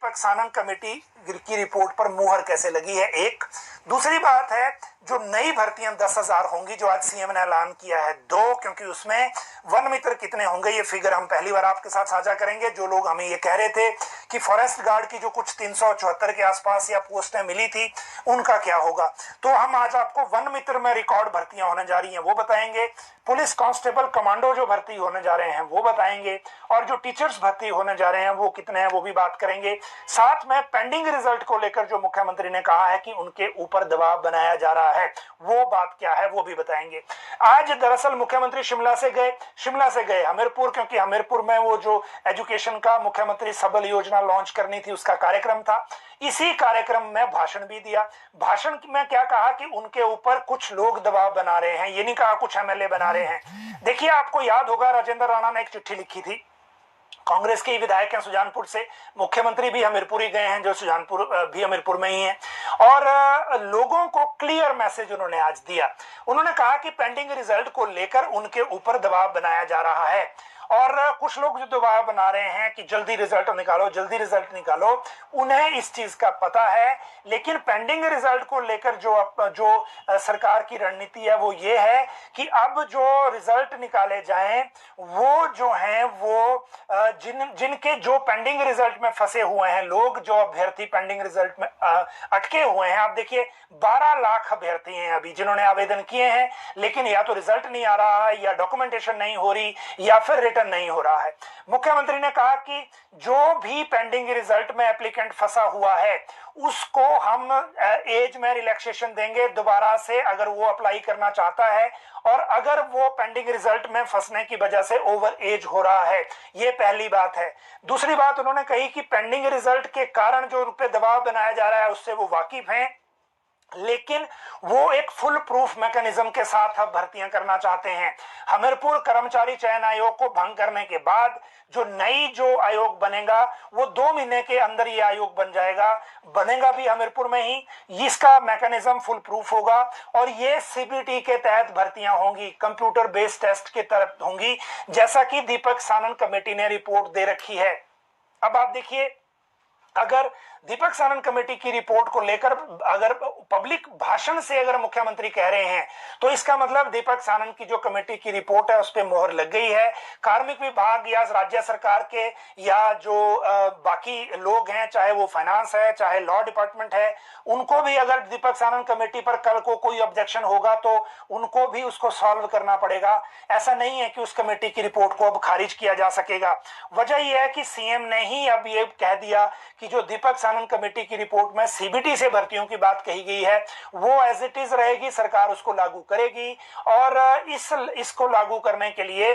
दीपक सानन committee की report पर मुहर कैसे लगी है, एक। दूसरी बात है जो नई भर्तियां 10,000 होंगी जो आज सीएम ने ऐलान किया है, दो, क्योंकि उसमें वन मित्र कितने होंगे ये फिगर हम पहली बार आपके साथ साझा करेंगे। जो लोग हमें ये कह रहे थे कि फॉरेस्ट गार्ड की जो कुछ 374 के आसपास या पोस्टें मिली थी उनका क्या होगा, तो हम आज आपको वन मित्र में रिकॉर्ड भर्तियां होने जा रही हैं वो बताएंगे, पुलिस कांस्टेबल कमांडो जो भर्ती होने जा रहे हैं वो बताएंगे, और जो टीचर्स भर्ती होने जा रहे हैं वो कितने हैं वो भी बात करेंगे। साथ में पेंडिंग रिजल्ट को लेकर जो मुख्यमंत्री ने कहा है कि उनके ऊपर दबाव बनाया जा रहा है वो बात क्या है वो भी बताएंगे। आज दरअसल मुख्यमंत्री शिमला से गए हमीरपुर, क्योंकि हमीरपुर में वो जो एजुकेशन का मुख्यमंत्री सबल योजना लॉन्च करनी थी उसका कार्यक्रम था। इसी कार्यक्रम में भाषण भी दिया। भाषण में क्या कहा कि उनके ऊपर कुछ लोग दबाव बना रहे हैं, ये नहीं कहा कुछ एमएलए बना रहे हैं। देखिए, आपको याद होगा राजेंद्र राणा ने एक चिट्ठी लिखी थी, कांग्रेस के विधायक हैं सुजानपुर से, मुख्यमंत्री भी हमीरपुर ही गए हैं जो सुजानपुर भी हमीरपुर में ही है, और लोगों को क्लियर मैसेज उन्होंने आज दिया। उन्होंने कहा कि पेंडिंग रिजल्ट को लेकर उनके ऊपर दबाव बनाया जा रहा है, और कुछ लोग जो दबाव बना रहे हैं कि जल्दी रिजल्ट निकालो, उन्हें इस चीज का पता है। लेकिन पेंडिंग रिजल्ट को लेकर जो सरकार की रणनीति है वो ये है कि अब जो रिजल्ट निकाले जाएं वो जो हैं वो जिनके जो पेंडिंग रिजल्ट में फंसे हुए हैं लोग, जो अभ्यर्थी पेंडिंग रिजल्ट में अटके हुए हैं, आप देखिए 12 लाख अभ्यर्थी हैं अभी जिन्होंने आवेदन किए हैं, लेकिन या तो रिजल्ट नहीं आ रहा है, या डॉक्यूमेंटेशन नहीं हो रही, या फिर रिटर्न नहीं हो रहा है। मुख्यमंत्री ने कहा कि जो भी पेंडिंग रिजल्ट में एप्लीकेंट फंसा हुआ है उसको हम एज में रिलैक्सेशन देंगे दोबारा से अगर वो अप्लाई करना चाहता है, और अगर वो पेंडिंग रिजल्ट में फंसने की वजह से ओवर एज हो रहा है। ये पहली बात है। दूसरी बात उन्होंने कही कि पेंडिंग रिजल्ट के कारण जो उन पे दबाव बनाया जा रहा है उससे वो वाकिफ हैं, लेकिन वो एक फुल प्रूफ मैकेनिज्म के साथ अब भर्तियां करना चाहते हैं। हमीरपुर कर्मचारी चयन आयोग को भंग करने के बाद जो आयोग बनेगा वो 2 महीने के अंदर ये आयोग बनेगा भी हमीरपुर में ही। इसका मैकेनिज्म फुल प्रूफ होगा, और ये सीबीटी के तहत भर्तियां होंगी, कंप्यूटर बेस्ड टेस्ट के तरफ होंगी, जैसा कि दीपक सानन कमेटी ने रिपोर्ट दे रखी है। अब आप देखिए, अगर दीपक सानन कमेटी की रिपोर्ट को लेकर अगर पब्लिक भाषण से अगर मुख्यमंत्री कह रहे हैं तो इसका मतलब दीपक सानन की जो कमेटी की रिपोर्ट है उस पर मोहर लग गई है। कार्मिक विभाग या राज्य सरकार के या जो बाकी लोग हैं, चाहे वो फाइनेंस है चाहे लॉ डिपार्टमेंट है, उनको भी अगर दीपक सानन कमेटी पर कल को कोई ऑब्जेक्शन होगा तो उनको भी उसको सॉल्व करना पड़ेगा। ऐसा नहीं है कि उस कमेटी की रिपोर्ट को अब खारिज किया जा सकेगा। वजह यह है कि सीएम ने ही अब ये कह दिया कि जो दीपक सानन कमेटी की रिपोर्ट में सीबीटी से भर्तियों की बात कही गई है वो एज इट इज रहेगी, सरकार उसको लागू करेगी, और इसको लागू करने के लिए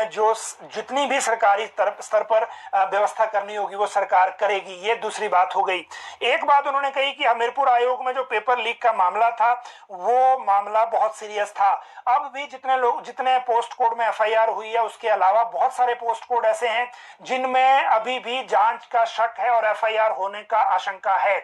जो जितनी भी सरकारी स्तर पर व्यवस्था करनी होगी वो सरकार करेगी। ये दूसरी बात हो गई। एक बात उन्होंने कही कि हमीरपुर आयोग में जो पेपर लीक का मामला था वो मामला बहुत सीरियस था। अब भी जितने पोस्ट कोड में एफआईआर हुई है उसके अलावा बहुत सारे पोस्ट कोड ऐसे हैं जिनमें अभी भी जांच का शक है और एफआईआर होने का आशंका है।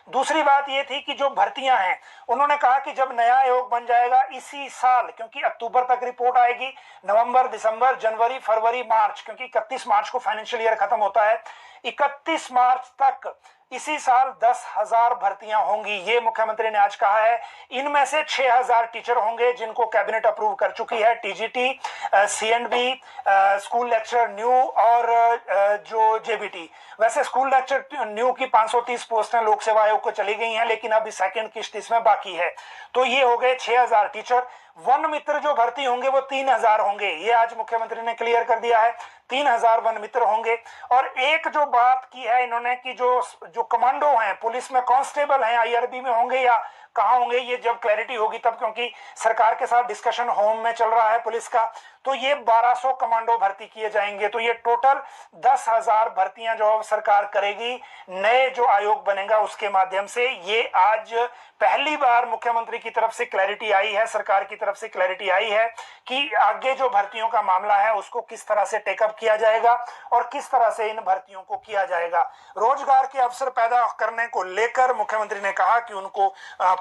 दूसरी बात यह थी कि जो भर्तियां हैं, उन्होंने कहा कि जब नया आयोग बन जाएगा इसी साल, क्योंकि अक्टूबर तक रिपोर्ट आएगी, नवंबर, दिसंबर, जनवरी, फरवरी, मार्च, क्योंकि 31 मार्च को फाइनेंशियल ईयर खत्म होता है, 31 मार्च तक इसी साल 10,000 भर्तियां होंगी, ये मुख्यमंत्री ने आज कहा है। इनमें से 6,000 टीचर होंगे जिनको कैबिनेट अप्रूव कर चुकी है, TGT, CNB, school lecture new और जो जेबीटी। वैसे स्कूल लेक्चर न्यू की 530 पोस्टें लोक सेवा आयोग को चली गई हैं, लेकिन अभी सेकंड किश्त इसमें बाकी है, तो ये हो गए 6,000 टीचर। वन मित्र जो भर्ती होंगे वो 3,000 होंगे, ये आज मुख्यमंत्री ने क्लियर कर दिया है, 3,000 वन मित्र होंगे। और एक जो बात की है इन्होंने कि जो कमांडो हैं, पुलिस में कांस्टेबल हैं, आईआरबी में होंगे या कहां होंगे, ये जब क्लैरिटी होगी तब, क्योंकि सरकार के साथ डिस्कशन होम में चल रहा है पुलिस का, तो ये 1200 कमांडो भर्ती किए जाएंगे। तो ये टोटल 10,000 भर्तियां जो सरकार करेगी नए जो आयोग बनेगा उसके माध्यम से। ये आज पहली बार मुख्यमंत्री की तरफ से क्लैरिटी आई है, सरकार की तरफ से क्लैरिटी आई है कि आगे जो भर्तियों का मामला है उसको किस तरह से टेकअप किया जाएगा और किस तरह से इन भर्तियों को किया जाएगा। रोजगार के अवसर पैदा करने को लेकर मुख्यमंत्री ने कहा कि उनको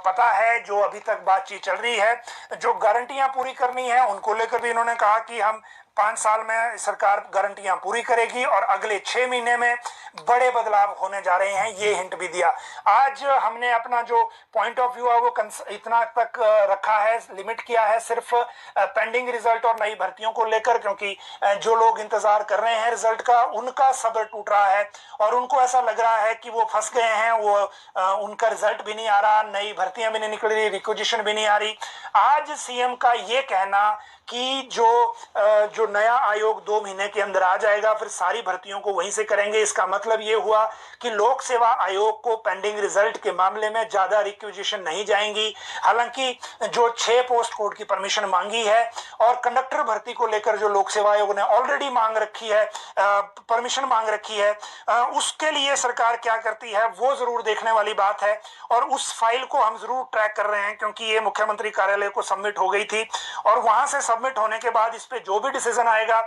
पता है, जो अभी तक बातचीत चल रही है, जो गारंटियां पूरी करनी है उनको लेकर भी इन्होंने कहा कि हम 5 साल में सरकार गारंटियां पूरी करेगी और अगले 6 महीने में बड़े बदलाव होने जा रहे हैं, ये हिंट भी दिया। आज हमने अपना जो पॉइंट ऑफ व्यू है वो इतना तक रखा है, लिमिट किया है सिर्फ पेंडिंग रिजल्ट और नई भर्तियों को लेकर, क्योंकि जो लोग इंतजार कर रहे हैं रिजल्ट का उनका सब्र टूट रहा है और उनको ऐसा लग रहा है कि वो फंस गए हैं, वो उनका रिजल्ट भी नहीं आ रहा, नई भर्तियां भी नहीं निकल रही, रिक्विजिशन भी नहीं आ रही। आज सीएम का ये कहना कि जो नया आयोग 2 महीने के अंदर आ जाएगा, फिर सारी भर्तियों को वहीं से करेंगे, इसका मतलब ये हुआ कि लोक सेवा आयोग को पेंडिंग रिजल्ट के मामले में ज्यादा रिक्विजिशन नहीं जाएंगी। हालांकि जो 6 पोस्ट कोड की परमिशन मांगी है और कंडक्टर भर्ती को लेकर जो लोक सेवा आयोग ने ऑलरेडी मांग रखी है, परमिशन मांग रखी है, उसके लिए सरकार क्या करती है वो जरूर देखने वाली बात है। और उस फाइल को हम जरूर ट्रैक कर रहे हैं, क्योंकि ये मुख्यमंत्री कार्यालय को सबमिट हो गई थी और वहां से सबमिट होने के बाद इस पे जो भी डिसीजन आएगा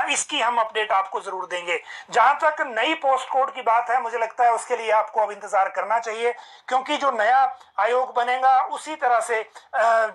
इसकी हम अपडेट आपको जरूर देंगे। जहां तक नई पोस्ट कोड की बात है, मुझे लगता है उसके लिए आपको अब इंतजार करना चाहिए, क्योंकि जो नया आयोग बनेगा उसी तरह से जो